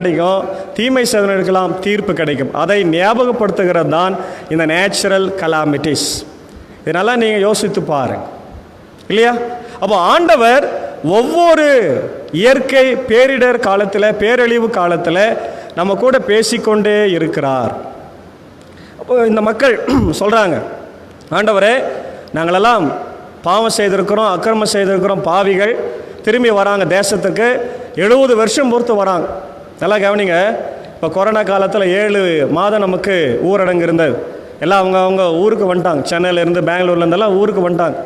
கிடைக்கும், தீமை செய்தவர்களுக்கெல்லாம் தீர்ப்பு கிடைக்கும். அதை ஞாபகப்படுத்துகிறது தான் இந்த நேச்சுரல் கலாமிட்டிஸ். இதனால நீங்கள் யோசித்து பாருங்க இல்லையா? அப்போ ஆண்டவர் ஒவ்வொரு இயற்கை பேரிடர் காலத்தில், பேரழிவு காலத்தில் நம்ம கூட பேசிக்கொண்டே இருக்கிறார். அப்போ இந்த மக்கள் சொல்கிறாங்க, ஆண்டவரே நாங்களெல்லாம் பாவம் செய்திருக்கிறோம், அக்கிரமம் செய்திருக்கிறோம், பாவிகள். திரும்பி வராங்க தேசத்துக்கு. 70 வருஷம் பொறுத்து வராங்க. நல்லா கவனிங்க. இப்போ கொரோனா காலத்தில் 7 மாதம் நமக்கு ஊரடங்கு இருந்தது. எல்லாம் அவங்க ஊருக்கு வந்துட்டாங்க. சென்னையிலேருந்து, பெங்களூர்லேருந்தெல்லாம் ஊருக்கு வந்துட்டாங்க.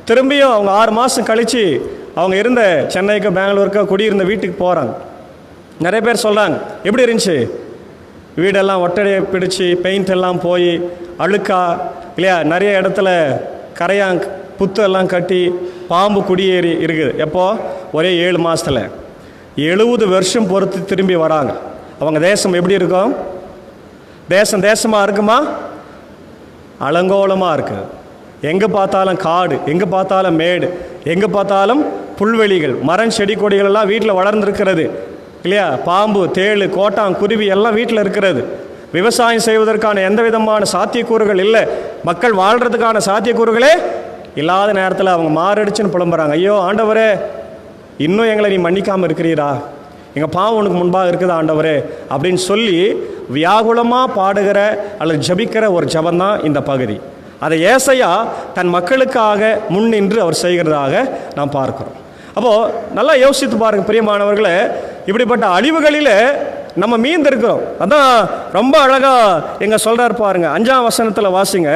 திரும்பியும் அவங்க 6 மாதம் கழித்து அவங்க இருந்த சென்னைக்கு, பெங்களூருக்கு குடியிருந்த வீட்டுக்கு போகிறாங்க. நிறைய பேர் சொல்கிறாங்க, எப்படி இருந்துச்சு? வீடெல்லாம் ஒட்டடையை பிடிச்சி, பெயிண்ட் எல்லாம் போய் அழுக்கா இல்லையா? நிறைய இடத்துல கரையாங் புத்து எல்லாம் கட்டி பாம்பு குடியேறி இருக்குது. எப்போ? ஒரே 7 மாதத்தில். 70 வருஷம் பொறுத்து திரும்பி வராங்க. அவங்க தேசம் எப்படி இருக்கும்? தேசமாக இருக்குமா? அலங்கோலமாக இருக்குது. எங்கே பார்த்தாலும் காடு, எங்கே பார்த்தாலும் மேடு, எங்கே பார்த்தாலும் புல்வெளிகள், மரம் செடி கொடிகள் எல்லாம் வீட்டில் வளர்ந்துருக்கிறது இல்லையா? பாம்பு, தேள், கோட்டான், குருவி எல்லாம் வீட்டில் இருக்கிறது. விவசாயம் செய்வதற்கான எந்த விதமான சாத்தியக்கூறுகள் இல்லை. மக்கள் வாழ்கிறதுக்கான சாத்தியக்கூறுகளே இல்லாத நேரத்தில் அவங்க மாரடிச்சுன்னு புலம்புறாங்க. ஐயோ ஆண்டவரே, இன்னும் எங்களை நீ மன்னிக்காமல் இருக்கிறீரா? எங்கள் பாவம் உனக்கு முன்பாக இருக்குது ஆண்டவரே அப்படின்னு சொல்லி வியாகுலமாக பாடுகிற அல்லது ஜபிக்கிற ஒரு ஜபந்தான் இந்த பகுதி. அதை ஏசையா தன் மக்களுக்காக முன்னின்று அவர் செய்கிறதாக நாம் பார்க்கிறோம். அப்போது நல்லா யோசித்து பாருங்கள் பிரியமானவர்களே, இப்படிப்பட்ட அழிவுகளில் நம்ம மீந்திருக்கிறோம். அதான் ரொம்ப அழகாக எங்க சொல்கிறார் பாருங்க. 5ஆம் வசனத்தில் வாசிங்க.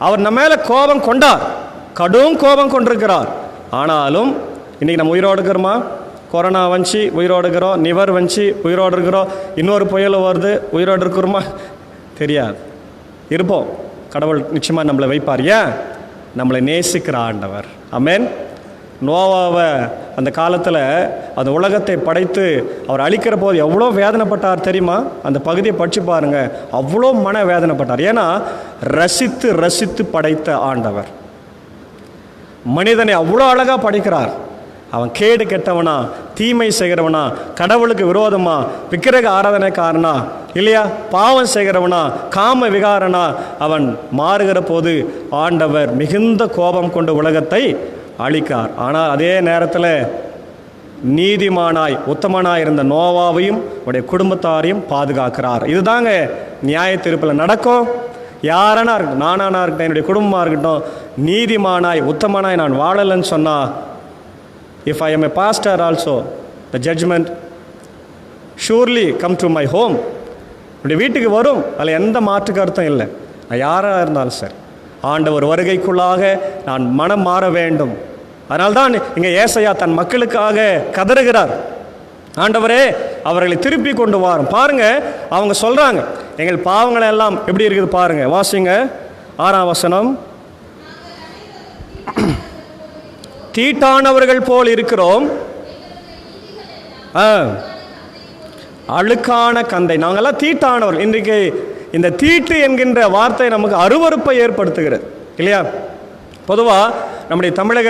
அவர் நம்ம மேல கோபம் கொண்டார், கடும் கோபம் கொண்டிருக்கிறார். ஆனாலும் இன்னைக்கு நம்ம உயிரோடு இருக்கிறோமா? கொரோனா வந்துச்சு உயிரோடு இருக்கிறோம், நிவர் வந்துச்சு உயிரோடு இருக்கிறோம், இன்னொரு புயல் வருது உயிரோடு இருக்கிறோமா? தெரியாது. இருப்போம். கடவுள் நிச்சயமாக நம்மளை வைப்பார். ஏன்? நம்மளை நேசிக்கிற ஆண்டவர். ஆமென். நோவாவை அந்த காலத்தில் அந்த உலகத்தை படைத்து அவர் அழிக்கிற போது எவ்வளோ வேதனைப்பட்டார் தெரியுமா? அந்த பகுதியை படித்து பாருங்க. அவ்வளோ மன வேதனைப்பட்டார். ஏன்னா ரசித்து ரசித்து படைத்த ஆண்டவர் மனிதனை அவ்வளோ அழகாக படைக்கிறார். அவன் கேடு கெட்டவனா, தீமை செய்கிறவனா, கடவுளுக்கு விரோதமா, விக்கிரக ஆராதனைக்காரனா இல்லையா, பாவம் செய்கிறவனா, காம விகாரனா அவன் மாறுகிற போது ஆண்டவர் மிகுந்த கோபம் கொண்டு உலகத்தை அழிக்கார். ஆனால் அதே நேரத்தில் நீதிமானாய் உத்தமனாய் இருந்த நோவாவையும் உடைய குடும்பத்தாரையும் பாதுகாக்கிறார். இதுதாங்க நியாய தீர்ப்பில் நடக்கும். யாரானா இருக்கட்டும், நானானா இருக்கட்டும், என்னுடைய குடும்பமாக இருக்கட்டும், நீதிமானாய் உத்தமனாய் நான் வாழலைன்னு சொன்னால், if I am a pastor also, the judgment surely come to my home. என்னுடைய வீட்டுக்கு வரும். அதில் எந்த மாற்று கருத்தும் இல்லை. நான் யாராக இருந்தாலும் சரி, ஆண்டவர் வருகைக்குள்ளாக நான் மனம் மாற வேண்டும். அதனால்தான் இங்கே ஏசையா தன் மக்களுக்காக கதறுகிறார். ஆண்டவரே அவர்களை திருப்பி கொண்டு வாரும். பாருங்க, அவங்க சொல்றாங்க எங்கள் பாவங்களை எல்லாம் எப்படி இருக்குது பாருங்க. வாசிங்க 6ஆம் வசனம். தீட்டானவர்கள் போல் இருக்கிறோம், அழுக்கான கந்தை. நாங்கள்லாம் தீட்டானவர்கள். இன்றைக்கு இந்த தீட்டு என்கின்ற வார்த்தை நமக்கு அருவருப்பை ஏற்படுத்துகிறது இல்லையா? பொதுவாக நம்முடைய தமிழக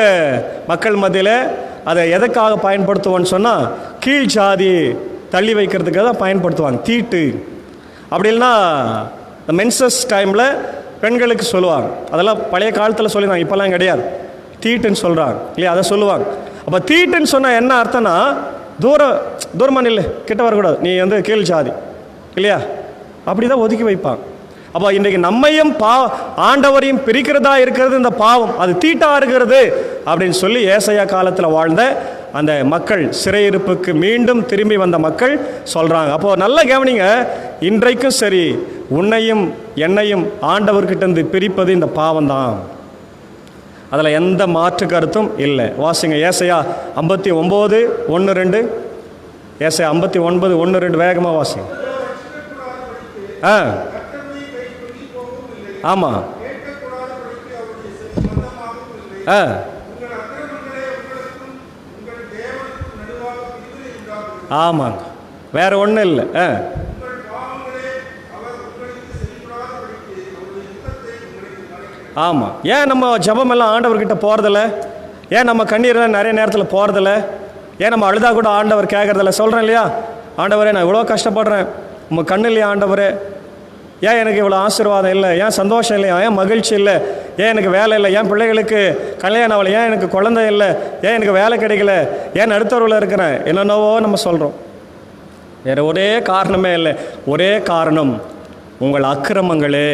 மக்கள் மத்தியில் அதை எதற்காக பயன்படுத்துவோன்னு சொன்னால், கீழ் ஜாதி தள்ளி வைக்கிறதுக்காக தான் பயன்படுத்துவாங்க தீட்டு. அப்படி இல்லைன்னா இந்த மென்சஸ் டைமில் பெண்களுக்கு சொல்லுவாங்க. அதெல்லாம் பழைய காலத்தில் சொல்லிடுவாங்க, இப்போல்லாம் கிடையாது. தீட்டுன்னு சொல்கிறாங்க இல்லையா, அதை சொல்லுவாங்க. அப்போ தீட்டுன்னு சொன்னால் என்ன அர்த்தம்னா, தூரமாக இல்லை, கிட்ட வரக்கூடாது, நீ கீழ் ஜாதி இல்லையா, அப்படி தான் ஒதுக்கி வைப்பாங்க. அப்போ இன்றைக்கு நம்மையும் ஆண்டவரையும் பிரிக்கிறதா இருக்கிறது இந்த பாவம், அது தீட்டா இருக்கிறது அப்படின்னு சொல்லி ஏசையா காலத்தில் வாழ்ந்த அந்த மக்கள், சிறையிருப்புக்கு மீண்டும் திரும்பி வந்த மக்கள் சொல்கிறாங்க. அப்போது நல்ல கவனிங்க, இன்றைக்கும் சரி உன்னையும் என்னையும் ஆண்டவர்கிட்ட பிரிப்பது இந்த பாவம் தான். அதில் எந்த மாற்று கருத்தும் இல்லை. வாசிங்க ஏசையா 59:1-2. ஏசையா 59:1-2 வேகமாக வாசிங்க. ஆமாம். ஆமாங்க. வேற ஒன்றும் இல்லை. ஆமாம். ஏன் நம்ம ஜபமெல்லாம் ஆண்டவர்கிட்ட போகிறதில்ல? ஏன் நம்ம கண்ணீரெல்லாம் நிறைய நேரத்தில் போகிறதில்ல? ஏன் நம்ம அழுதா கூட ஆண்டவர் கேட்குறதில்ல? சொல்கிறேன் இல்லையா, ஆண்டவரே நான் இவ்வளோ கஷ்டப்படுறேன், உங்கள் கண்ணு இல்லையா ஆண்டவரே? ஏன் எனக்கு இவ்வளோ ஆசீர்வாதம் இல்லை? ஏன் சந்தோஷம் இல்லையா? ஏன் மகிழ்ச்சி இல்லை? ஏன் எனக்கு வேலை இல்லை? ஏன் பிள்ளைகளுக்கு கல்யாணம் ஆகலை? ஏன் எனக்கு குழந்தை இல்லை? ஏன் எனக்கு வேலை கிடைக்கல? ஏன் நடுத்தருவில் இருக்கிறேன்? என்னென்னவோ நம்ம சொல்கிறோம். வேறு ஒரே காரணமே இல்லை. ஒரே காரணம், உங்கள் அக்கிரமங்களே,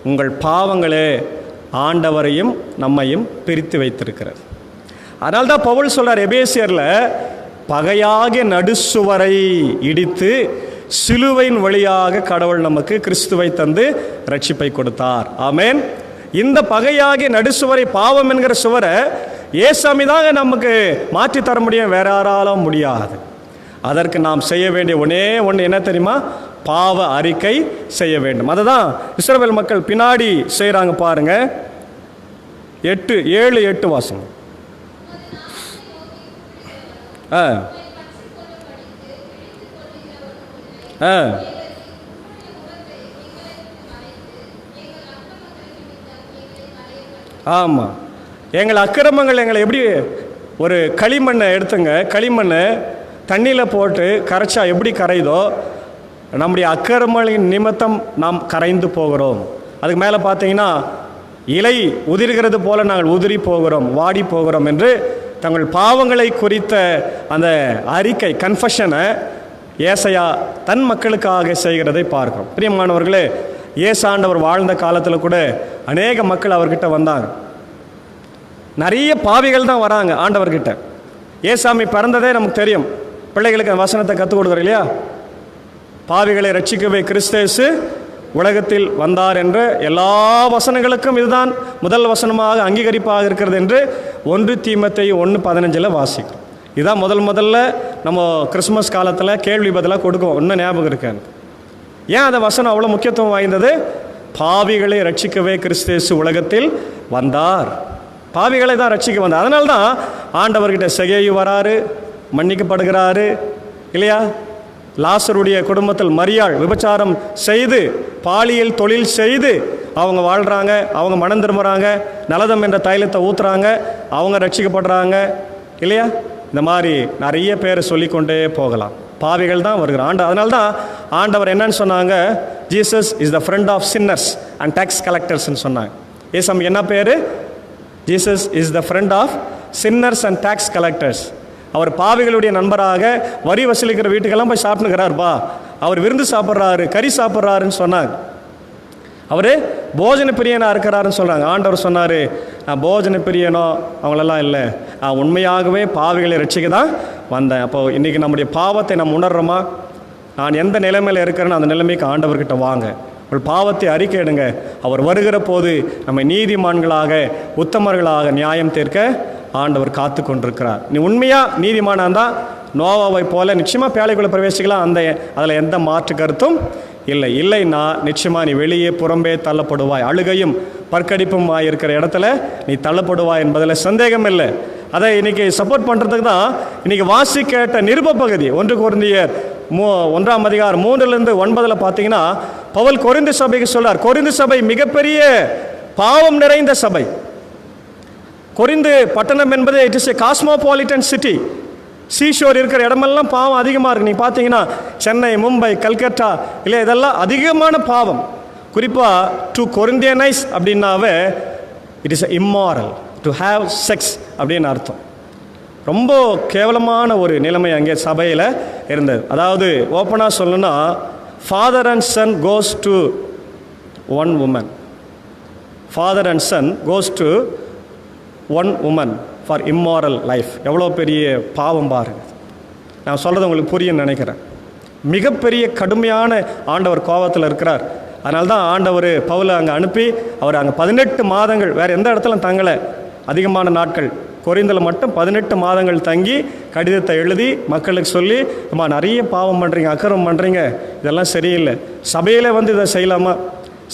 உங்கள் பாவங்களே ஆண்டவரையும் நம்மையும் பிரித்து வைத்திருக்கிறது. அதனால தான் பவுல் சொல்கிறார் எபேசியரில், பகையாகிய நடுசுவரை இடித்து சிலுவையின் வழியாக கடவுள் நமக்கு கிறிஸ்துவை தந்து ரட்சிப்பை கொடுத்தார். ஆமேன். இந்த பகையாகிய நடுசுவரை, பாவம் என்கிற சுவரை ஏசாமி தாங்க நமக்கு மாற்றி தர முடியும், வேற யாராலும் முடியாது. அதற்கு நாம் செய்ய வேண்டிய ஒன்றே ஒன்று என்ன தெரியுமா? பாவ அறிக்கை செய்ய வேண்டும். அதை தான் இஸ்ரவேல் மக்கள் பின்னாடி செய்கிறாங்க. பாருங்க, 7:8 வாசம். ஆமாம். எங்கள் அக்கிரமங்கள் எங்களை எப்படி, ஒரு களிமண்ணை எடுத்துங்க, களிமண்ணை தண்ணியில் போட்டு கரைச்சா எப்படி கரையுதோ, நம்முடைய அக்கிரமங்களின் நிமித்தம் நாம் கரைந்து போகிறோம். அதுக்கு மேலே பார்த்தீங்கன்னா, இலை உதிர்கிறது போல நாங்கள் உதிரி போகிறோம், வாடி போகிறோம் என்று தங்கள் பாவங்களை குறித்த அந்த அறிக்கை, கன்ஃபஷனை ஏசையா தன் மக்களுக்காக செய்கிறதை பார்க்கிறோம். பிரியமானவர்களே, ஏசாண்டவர் வாழ்ந்த காலத்தில் கூட அநேக மக்கள் அவர்கிட்ட வந்தாங்க. நிறைய பாவிகள் தான் வராங்க ஆண்டவர்கிட்ட. ஏசாமி பிறந்ததே நமக்கு தெரியும், பிள்ளைகளுக்கு வசனத்தை கற்றுக் கொடுக்குறோம் இல்லையா? பாவிகளை ரட்சிக்கவே கிறிஸ்தேசு உலகத்தில் வந்தார் என்ற எல்லா வசனங்களுக்கும் இதுதான் முதல் வசனமாக அங்கீகரிப்பாக இருக்கிறது என்று 1 தீமோத்தேயு 1:15 வாசிக்கிறோம். இதுதான் முதல்ல நம்ம கிறிஸ்மஸ் காலத்தில் கேள்வி பதிலாக கொடுக்குவோம். இன்னும் ஞாபகம் இருக்கேன். ஏன் அந்த வசனம் அவ்வளோ முக்கியத்துவம் வாய்ந்தது? பாவிகளை ரட்சிக்கவே கிறிஸ்தேசு உலகத்தில் வந்தார். பாவிகளை தான் ரட்சிக்க வந்தார். அதனால தான் ஆண்டவர்கிட்ட செகேயு வராரு, மன்னிக்கப்படுகிறாரு இல்லையா? லாசருடைய குடும்பத்தில் மரியாள் விபச்சாரம் செய்து பாலியல் தொழில் செய்து அவங்க வாழ்கிறாங்க, அவங்க மனம் திரும்புகிறாங்க, நலதம் என்ற தைலத்தை ஊற்றுறாங்க, அவங்க ரட்சிக்கப்படுறாங்க இல்லையா? இந்த மாதிரி நிறைய பேரை சொல்லிக்கொண்டே போகலாம். பாவிகள் தான் வருகிறான். அதனால தான் ஆண்டவர் என்னன்னு சொன்னாங்க? Jesus is the friend of sinners and tax கலெக்டர்ஸ்ன்னு சொன்னாங்க. ஏசம் என்ன பேர்? Jesus is the friend of sinners and tax collectors. அவர் பாவிகளுடைய நண்பராக வரி வசூலிக்கிற வீட்டுக்கெல்லாம் போய் சாப்பிட்டுக்கிறாருப்பா, அவர் விருந்து சாப்பிட்றாரு, கறி சாப்பிட்றாருன்னு சொன்னாங்க. அவர் போஜன பிரியனாக இருக்கிறாருன்னு சொல்கிறாங்க. ஆண்டவர் சொன்னார், நான் போஜன பிரியனோ அவங்களெல்லாம் இல்லை, நான் உண்மையாகவே பாவிகளை ரட்சிக்க தான் வந்தேன். அப்போது இன்றைக்கி நம்முடைய பாவத்தை நம்ம உணர்றோமா? நான் எந்த நிலைமையில் இருக்கிறேன்னு அந்த நிலைமைக்கு ஆண்டவர்கிட்ட வாங்க, உங்கள் பாவத்தை அறிக்கையிடுங்க. அவர் வருகிற போது நம்ம நீதிமான்களாக உத்தமர்களாக நியாயம் தீர்க்க ஆண்டவர் காத்து கொண்டிருக்கிறார். நீ உண்மையாக நீதிமானாக இருந்தால் நோவாவை போல நிச்சயமாக பேழைக்குள்ளே பிரவேசிக்கலாம். அதில் எந்த மாற்று கருத்தும் இல்லைன்னா நிச்சயமாக நீ வெளியே புறம்பே தள்ளப்படுவாய், அழுகையும் பற்கடிப்பும் இருக்கிற இடத்துல நீ தள்ளப்படுவாய் என்பதில் சந்தேகம் இல்லை. அதை இன்றைக்கி சப்போர்ட் பண்ணுறதுக்கு தான் இன்றைக்கி வாசி கேட்ட நிருப பகுதி 1 கொரிந்தியர் 1:3-9 பார்த்தீங்கன்னா பவுல் கொரிந்து சபைக்கு சொல்றார். கொரிந்து சபை மிகப்பெரிய பாவம் நிறைந்த சபை. கொரிந்து பட்டணம் என்பது it is a cosmopolitan city. Seashore இருக்கிற இடமெல்லாம் பாவம் அதிகமாக இருக்குது. நீங்கள் பார்த்தீங்கன்னா சென்னை, மும்பை, கல்கத்தா இல்லை, இதெல்லாம் அதிகமான பாவம். குறிப்பாக டு கொரிந்தியனைஸ் அப்படின்னாவே it is immoral, to have sex அப்படின்னு அர்த்தம். ரொம்ப கேவலமான ஒரு நிலைமை அங்கே சபையில் இருந்தது. அதாவது ஓப்பனாக சொல்லணும்னா, father and son goes to one woman, father and son goes to one woman for immoral life. எவ்வளோ பெரிய பாவம் பாருங்கள். நான் சொல்கிறது உங்களுக்கு புரியும்னு நினைக்கிறேன். மிகப்பெரிய கடுமையான ஆண்டவர் கோபத்தில் இருக்கிறார். அதனால தான் ஆண்டவர் பவுலை அங்கே அனுப்பி அவர் அங்கே 18 மாதங்கள் வேறு எந்த இடத்துல தங்கலை, அதிகமான நாட்கள் கொரிந்தில் மட்டும் 18 மாதங்கள் தங்கி கடிதத்தை எழுதி மக்களுக்கு சொல்லி, அம்மா நிறைய பாவம் பண்ணுறீங்க, அக்கிரமம் பண்ணுறீங்க, இதெல்லாம் சரியில்லை, சபையில் வந்து இதை செய்யலாமா,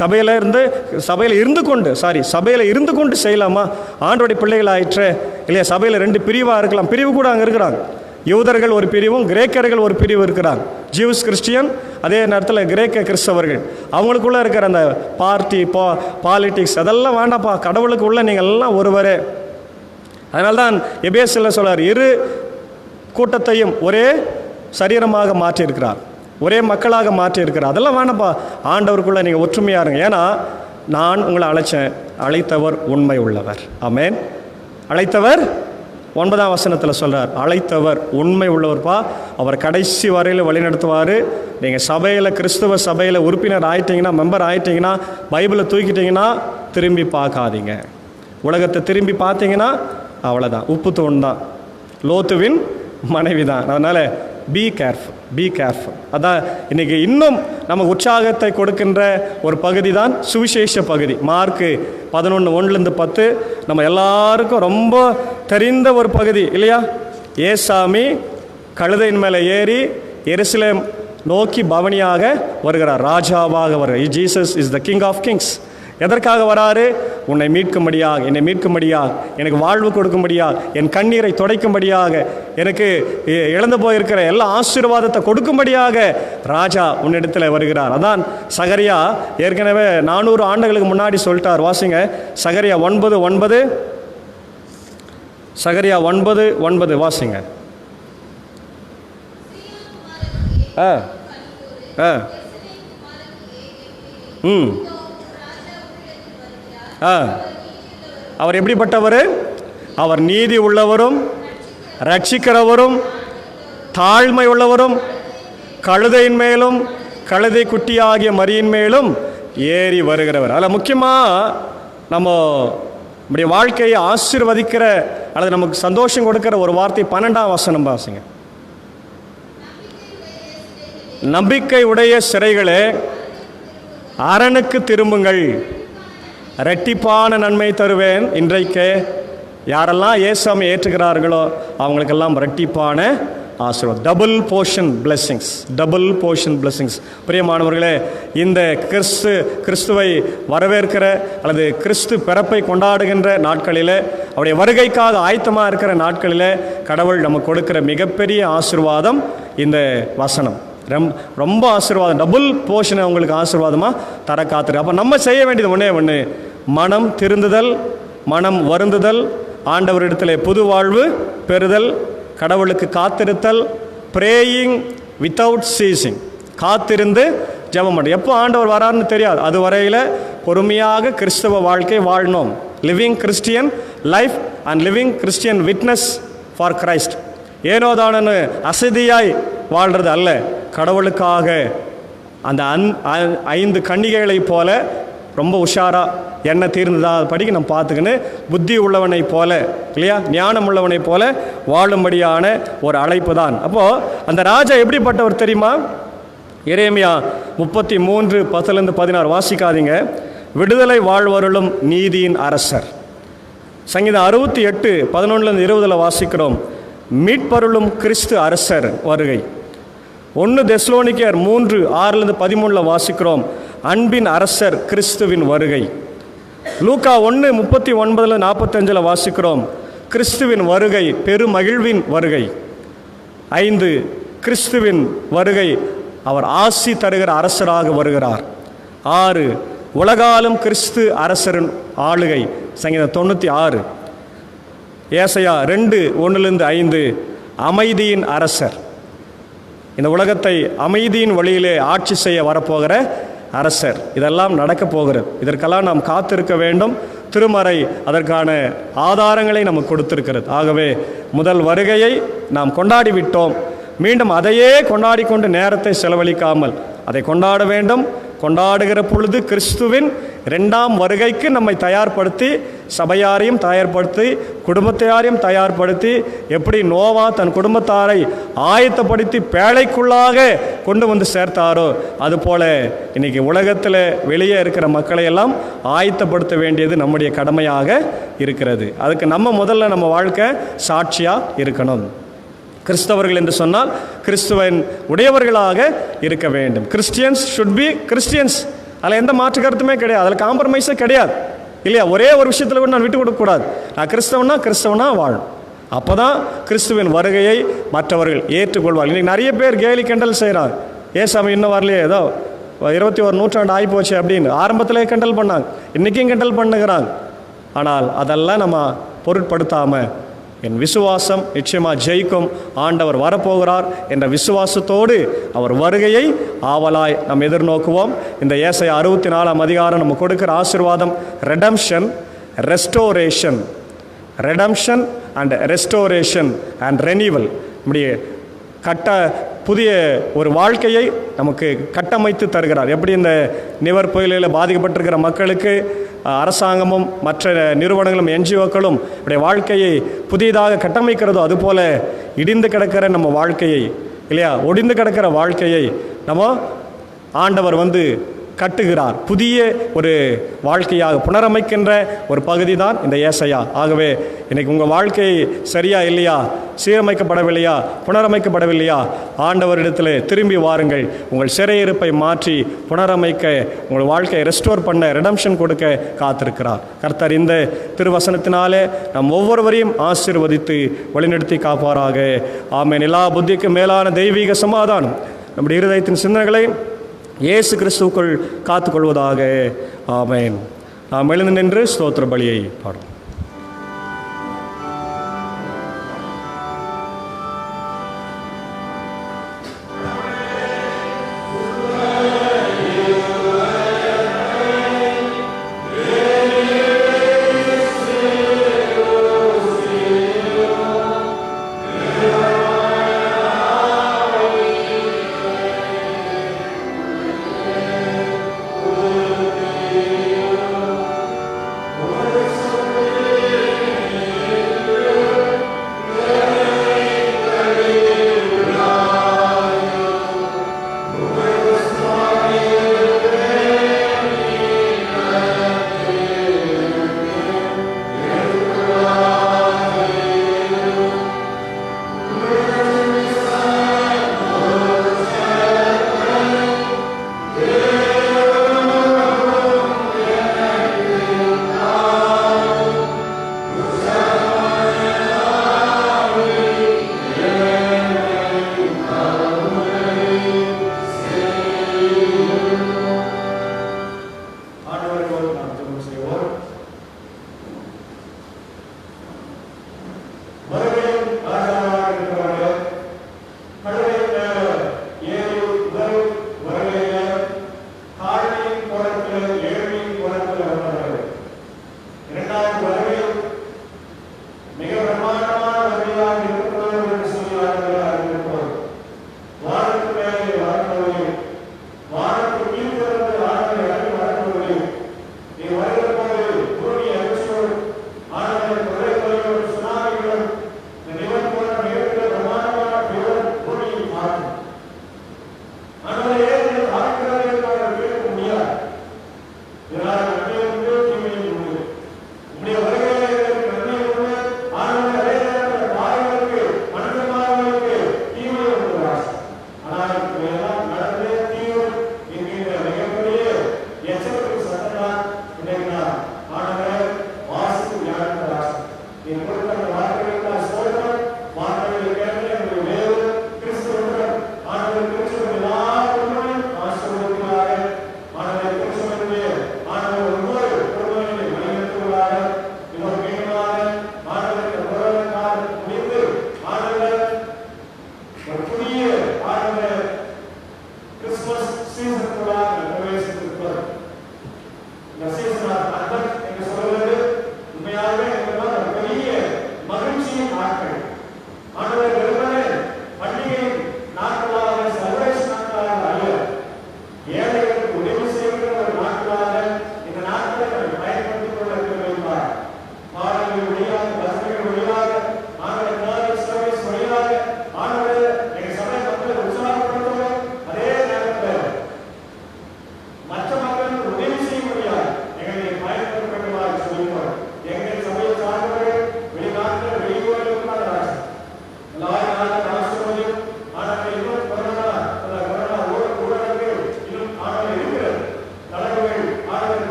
சபையில் இருந்து கொண்டு செய்யலாமா, ஆண்டோடைய பிள்ளைகள் ஆயிற்று இல்லையா, சபையில் 2 பிரிவாக இருக்கலாம், பிரிவு கூட அங்கே இருக்கிறாங்க. யூதர்கள் ஒரு பிரிவும் கிரேக்கர்கள் ஒரு பிரிவு இருக்கிறாங்க. ஜூஸ் கிறிஸ்டியன், அதே நேரத்தில் கிரேக்க கிறிஸ்தவர்கள். அவங்களுக்குள்ளே இருக்கிற அந்த பார்ட்டி பாலிட்டிக்ஸ் அதெல்லாம் வேண்டாம்ப்பா, கடவுளுக்கு உள்ள நீங்கள் எல்லாம் ஒருவரே. அதனால்தான் எபேசில் சொல்றார், இரு கூட்டத்தையும் ஒரே சரீரமாக மாற்றியிருக்கிறார், ஒரே மக்களாக மாற்றியிருக்கிறார். அதெல்லாம் வேண்டாம்ப்பா, ஆண்டவருக்குள்ளே நீங்கள் ஒற்றுமையாக இருங்க. ஏன்னா நான் உங்களை அழைத்தவர் உண்மை உள்ளவர். ஆமென். அழைத்தவர் 9ஆம் வசனத்தில் சொல்கிறார், அழைத்தவர் உண்மை உள்ளவர்ப்பா, அவர் கடைசி வரையில் வழிநடத்துவார். நீங்கள் சபையில், கிறிஸ்துவ சபையில் உறுப்பினர் ஆயிட்டீங்கன்னா, மெம்பர் ஆயிட்டீங்கன்னா, பைபிளை தூக்கிட்டீங்கன்னா திரும்பி பார்க்காதீங்க. உலகத்தை திரும்பி பார்த்தீங்கன்னா அவ்வளோதான், உப்பு தூண் தான், லோத்துவின் மனைவி தான். அதனால் பி கேர்ஃபுல். அதான் இன்றைக்கி இன்னும் நமக்கு உற்சாகத்தை கொடுக்கின்ற ஒரு பகுதி தான் சுவிசேஷ பகுதி. மார்க்கு 11:1-10 நம்ம எல்லாருக்கும் ரொம்ப தெரிந்த ஒரு பகுதி இல்லையா? ஏசாமி கழுதையின் மேலே ஏறி எருசலேம் நோக்கி பவனியாக வருகிறார், ராஜாவாக வருகிறார். Jesus is the king of kings. எதற்காக வராரு? உன்னை மீட்கும்படியாக, என்னை மீட்கும்படியாக, எனக்கு வாழ்வு கொடுக்கும்படியாக, என் கண்ணீரை துடைக்கும்படியாக, எனக்கு இழந்து போயிருக்கிற எல்லா ஆசீர்வாதத்தை கொடுக்கும்படியாக ராஜா உன்னிடத்தில் வருகிறார். அதான் சகரியா ஏற்கனவே 400 ஆண்டுகளுக்கு முன்னாடி சொல்லிட்டார். வாசிங்க சகரியா 9:9. சகரியா 9:9 வாசிங்க. அவர் எப்படிப்பட்டவர்? அவர் நீதி உள்ளவரும் ரட்சிக்கிறவரும் தாழ்மை உள்ளவரும் கழுதையின் மேலும் கழுதை குட்டியாகிய மரியின் மேலும் ஏறி வருகிறவர். அதில் முக்கியமாக நம்முடைய வாழ்க்கையை ஆசீர்வதிக்கிற அல்லது நமக்கு சந்தோஷம் கொடுக்கிற ஒரு வார்த்தை 12ஆம் வசனம் வாசிங்க. நம்பிக்கை உடைய சிறைகளே அரணுக்கு திரும்புங்கள், இரட்டிப்பான நன்மை தருவேன். இன்றைக்கு யாரெல்லாம் இயேசுவை ஏற்றுகிறார்களோ அவங்களுக்கெல்லாம் இரட்டிப்பான ஆசீர்வாதம், டபுள் போர்ஷன் பிளெஸிங்ஸ். பிரியமானவர்களே, இந்த கிறிஸ்துவை வரவேற்கிற அல்லது கிறிஸ்து பிறப்பை கொண்டாடுகின்ற நாட்களில், அவருடைய வருகைக்காக ஆயத்தமாக இருக்கிற நாட்களில் கடவுள் நமக்கு கொடுக்கிற மிகப்பெரிய ஆசீர்வாதம் இந்த வசனம். ரொம்ப ஆசீர்வாதம், டபுள் போர்ஷனை உங்களுக்கு ஆசீர்வாதமாக தர காத்துரு. அப்போ நம்ம செய்ய வேண்டியது ஒன்று, மனம் திருந்துதல், மனம் வருந்துதல், ஆண்டவரிடத்தில் புது வாழ்வு பெறுதல், கடவுளுக்கு காத்திருத்தல், பிரேயிங் வித்தவுட் சீசிங், காத்திருந்து ஜெபம் பண்ண. எப்போ ஆண்டவர் வராருன்னு தெரியாது, அது வரையில் பொறுமையாக கிறிஸ்தவ வாழ்க்கை வாழணும். Living Christian life and living Christian witness for Christ. ஏனோதானு அசதியாய் வாழ்கிறது அல்ல, கடவுளுக்காக அந்த 5 கன்னிகைகளை போல ரொம்ப உஷாராக என்ன தீர்ந்ததா படிக்க நம்ம பார்த்துக்கின்னு புத்தி உள்ளவனை போல இல்லையா, ஞானம் உள்ளவனை போல வாழும்படியான ஒரு அழைப்பு தான். அப்போது அந்த ராஜா எப்படிப்பட்டவர் தெரியுமா? எரேமியா 33:10-16 வாசிக்காதீங்க. விடுதலை வாழ்வருளும் நீதியின் அரசர். சங்கீதம் 68:11-20 வாசிக்கிறோம், மீட்பருளும் கிறிஸ்து அரசர் வருகை. 1 தெசலோனிக்கேயர் 3:6-13 வாசிக்கிறோம், அன்பின் அரசர் கிறிஸ்துவின் வருகை. லூக்கா 1:39-45 வாசிக்கிறோம், கிறிஸ்துவின் வருகை பெருமகிழ்வின் வருகை. 5 கிறிஸ்துவின் வருகை, அவர் ஆசி தருகிற அரசராக வருகிறார். 6 உலகாலும் கிறிஸ்து அரசரின் ஆளுகை. சங்கீதம் 96. ஏசாயா 2:1-5 அமைதியின் அரசர். இந்த உலகத்தை அமைதியின் வழியிலே ஆட்சி செய்ய வரப்போகிற அரசர். இதெல்லாம் நடக்க போகிறது. இதற்கெல்லாம் நாம் காத்திருக்க வேண்டும். திருமறை அதற்கான ஆதாரங்களை நமக்கு கொடுத்திருக்கிறது. ஆகவே முதல் வருகையை நாம் கொண்டாடி விட்டோம். மீண்டும் அதையே கொண்டாடி கொண்டு நேரத்தை செலவழிக்காமல் அதை கொண்டாட வேண்டும். கொண்டாடுகிற பொழுது கிறிஸ்துவின் 2ஆம் வருகைக்கு நம்மை தயார்படுத்தி, சபையாரையும் தயார்படுத்தி, குடும்பத்தாரையும் தயார்படுத்தி, எப்படி நோவா தன் குடும்பத்தாரை ஆயத்தப்படுத்தி பேழைக்குள்ளாக கொண்டு வந்து சேர்த்தாரோ அதுபோல இன்னைக்கு உலகத்தில் வெளியே இருக்கிற மக்களை எல்லாம் ஆயத்தப்படுத்த வேண்டியது நம்முடைய கடமையாக இருக்கிறது. அதுக்கு முதல்ல நம்ம வாழ்க்கை சாட்சியாக இருக்கணும். கிறிஸ்தவர்கள் என்று சொன்னால் கிறிஸ்துவின் உடையவர்களாக இருக்க வேண்டும். Christians should be Christians. அதில் எந்த மாற்று கருத்துமே கிடையாது, அதில் காம்ப்ரமைஸே கிடையாது இல்லையா? ஒரே ஒரு விஷயத்தில் கூட நான் விட்டு கொடுக்கக்கூடாது. நான் கிறிஸ்தவனா வாழும். அப்போ தான் கிறிஸ்துவின் வருகையை மற்றவர்கள் ஏற்றுக்கொள்வார்கள். இன்றைக்கி நிறைய பேர் கேலி கிண்டல் செய்கிறாங்க. ஏசாமி இன்னும் வரலையே, ஏதோ 21 நூற்றாண்டு ஆகிப்போச்சு அப்படின்னு ஆரம்பத்திலே கிண்டல் பண்ணாங்க, இன்றைக்கும் கிண்டல் பண்ணுகிறாங்க. ஆனால் அதெல்லாம் நம்ம பொருட்படுத்தாமல் என் விசுவாசம் நிச்சயமாக ஜெயிக்கும், ஆண்டவர் வரப்போகிறார் என்ற விசுவாசத்தோடு அவர் வருகையை ஆவலாய் நாம் எதிர்நோக்குவோம். இந்த ஏசாயா 64ஆம் அதிகாரம் நம்ம கொடுக்கிற ஆசீர்வாதம் redemption, restoration, redemption and restoration and renewal. நம்முடைய புதிய ஒரு வாழ்க்கையை நமக்கு கட்டமைத்து தருகிறார். எப்படி இந்த நிவர் புயலில் பாதிக்கப்பட்டிருக்கிற மக்களுக்கு அரசாங்கமும் மற்ற நிறுவனங்களும் என்ஜிஓக்களும் இப்படி வாழ்க்கையை புதியதாக கட்டமைக்கிறதோ, அதுபோல் இடிந்து கிடக்கிற நம்ம வாழ்க்கையை, இல்லையா, ஒடிந்து கிடக்கிற வாழ்க்கையை நம்ம ஆண்டவர் கட்டுகிறார். புதிய ஒரு வாழ்க்கையாக புனரமைக்கின்ற ஒரு பகுதி தான் இந்த ஏசாயா. ஆகவே இன்றைக்கி உங்கள் வாழ்க்கை சரியா இல்லையா, சீரமைக்கப்படவில்லையா, புனரமைக்கப்படவில்லையா, ஆண்டவரிடத்தில் திரும்பி வாருங்கள். உங்கள் சிறையிருப்பை மாற்றி புனரமைக்க, உங்கள் வாழ்க்கையை ரெஸ்டோர் பண்ண, ரெடம்ஷன் கொடுக்க காத்திருக்கிறார் கர்த்தர். இந்த திருவசனத்தினாலே நம் ஒவ்வொருவரையும் ஆசீர்வதித்து வழிநடத்தி காப்பாராக. ஆமென். எல்லா புத்திக்கும் மேலான தெய்வீக சமாதானம் நம்முடைய இருதயத்தின் சிந்தனைகளை இயேசு கிறிஸ்துவுக்குள் காத்துக்கொள்வதாக. ஆமென். நாம் எழுந்து நின்று ஸ்தோத்திர பலியை பாடும்.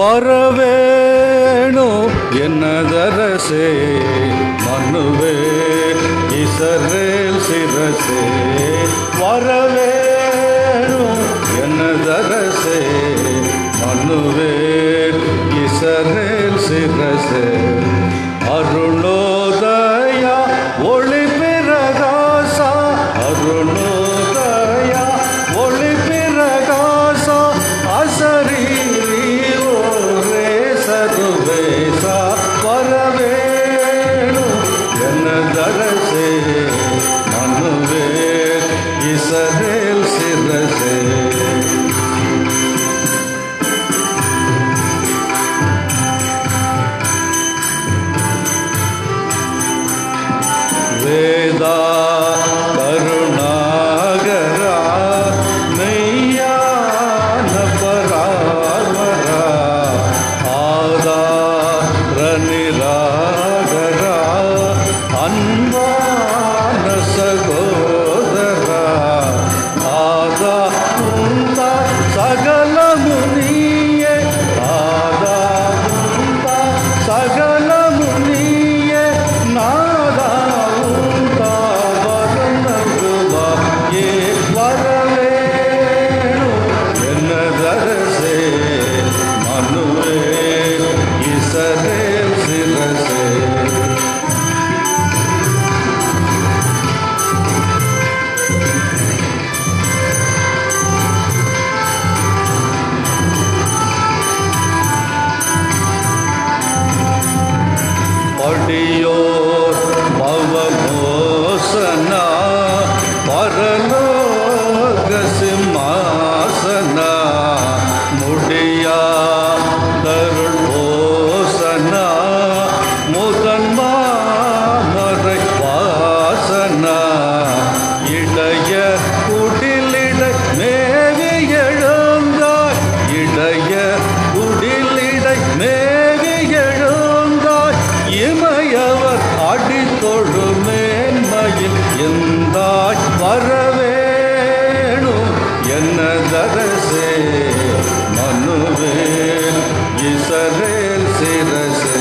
வரவேணும் என்னதரசே மனுவே இஸ்ரவேல் சிரசே வரவேணும் என்னதரசே மனுவே இஸ்ரவேல் சிரசே அருணோதயா ஒளி பிரகாசா அருணோதயா ஒளி பிரகாசா அசரீரி ஓரே சதுவேசா வரவேணு என்னதரசே மனுவே இஸ்ரவேல் சிரசே வேதா கருணாகரா மெய்யான பராவரா ஆதார நிராகரா அன்பான சகோதரா ஆதா உந்தா சகலமு நீயே ஆதா உந்தா சகலமு நீயே நாதா என்னதரசே மனுவே இஸ்ரவேல் சிரசே படியோர் பவமோசனா பரலோக சிம்மாசனா முடியா தருள்போசனா முதன்மாமரை வாசனா இடைய குடிலிடை மேவி எழுந்தாய் இடைய குடிலிடை மேவி எழுந்தாய் இமையவர் அடித்தொழு மேன்மையில் எந்தாய் வரவேணும் என்னதரசே மனுவே இஸ்ரவேல் சிரசே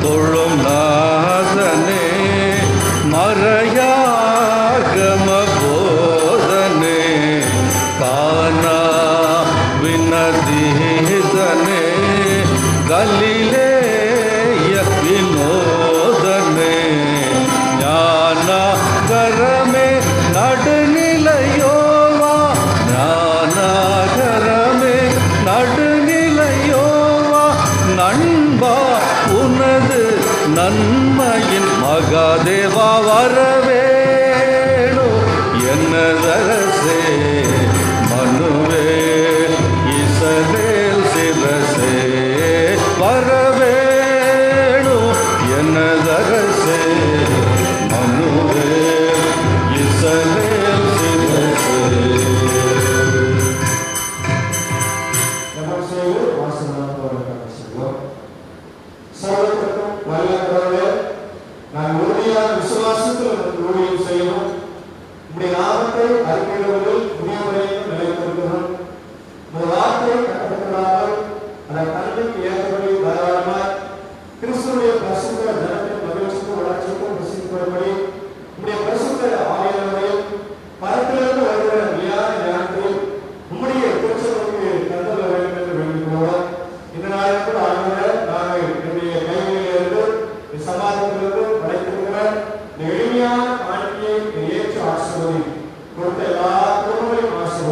தொழும் நாதனே மறையாகம போதனே கானா வினதீதனே கலிலேய வினோதனே ஞானகரமே நடுநிலையோவா ஞானகரமே நடுநிலையோவா நண்பா உனது நன்மையின் மகாதேவா வரவேணு என்னதரசே மனுவே இஸ்ரவேல் சிரசே வரவேணு என்னதரசே மனுவே இஸ்ரவேல் சிரசே சகோதரருக்கும் வல்லவரே, நான் உறுதியான விசுவாசத்தில் ஊழியம் செய்யணும். உம்முடைய நாமத்தை அறிக்கையிடுவதில் முடிவுரையும் நிலைத்திருக்கிறோம். உமது வார்த்தையை கட்டப்படாமல் அதன் தன்மைக்கு ஏற்றபடி தாராளமாய் கிறிஸ்துவுடைய பரிசுத்த ஜனத்தின் மகிழ்ச்சிக்கும் வளர்ச்சிக்கும் பிரசிக்கப்படும்படி உம்முடைய பரிசுத்த ஆலயங்களையும் பரத்திலிருந்து வருகிற நிலையான ஞானத்தில் உம்முடைய திருச்சபைக்கு தந்தல் வேண்டும் என்று வேண்டுகிறோம். இந்த நாளில் கூட ஆண்டவரே, நாங்கள் என்னுடைய கைகளிலிருந்து சமாதானத்திலிருந்து படைத்திருக்கிற இந்த எளிமையான காணிக்கையை ஏற்று ஆசீர்வதி கொடுத்த எல்லா குடும்பங்களையும் ஆசீர்வதி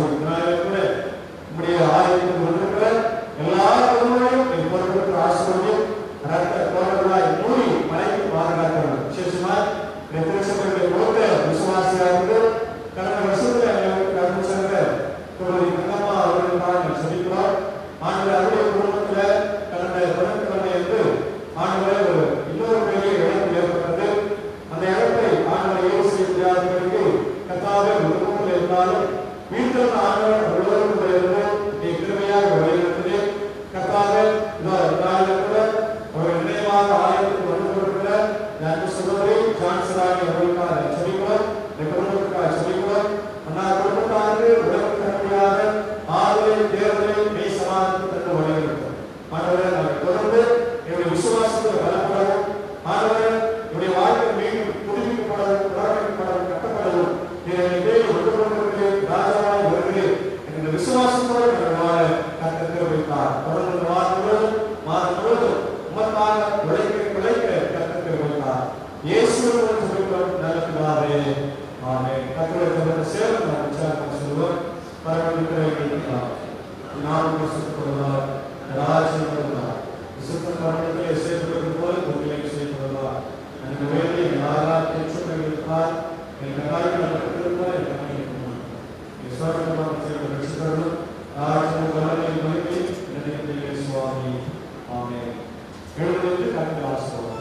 சேவம் விசாரணை சொல்லுவோம். பரமபிதாவே நாம் விசுத்தப்படுவார், ராஜ்யம் வருவார். விசுத்த மரணத்திலே சேர்ப்பது போல உங்களை சேர்ப்படுவார். அந்த வேலை யாரால் பெற்றுக்கொண்டிருப்பார் என்ற காரியங்கள் திரும்ப விசுவாசமாக சேர்ந்த ரசிகர்களும் ராஜ்யம் வல்லமை மகிமை நினைத்திலே சுவாமி. ஆமென். எழுந்து கண்டு ஆசீர்வாதம்.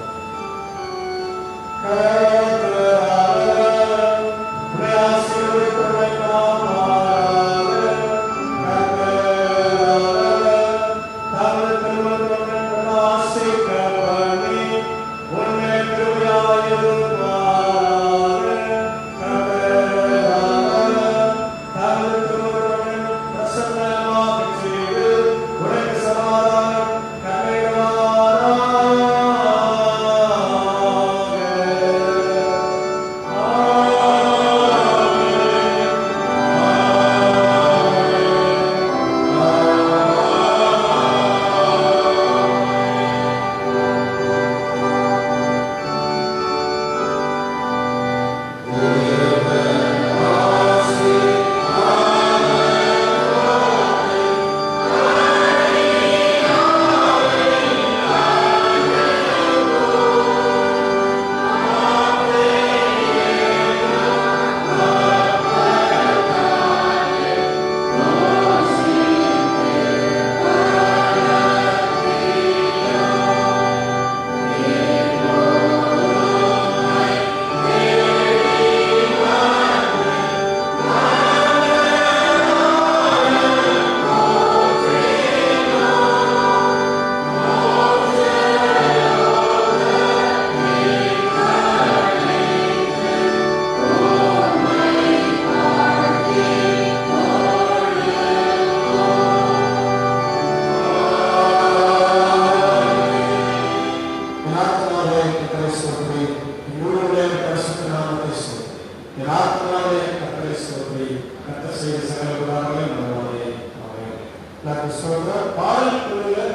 பாடல்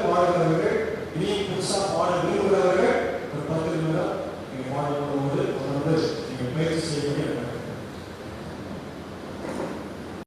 பாடுகிறவர்கள், இனி புதுசாக பாட விரும்புகிறவர்கள் ஒரு 10 நிமிடம்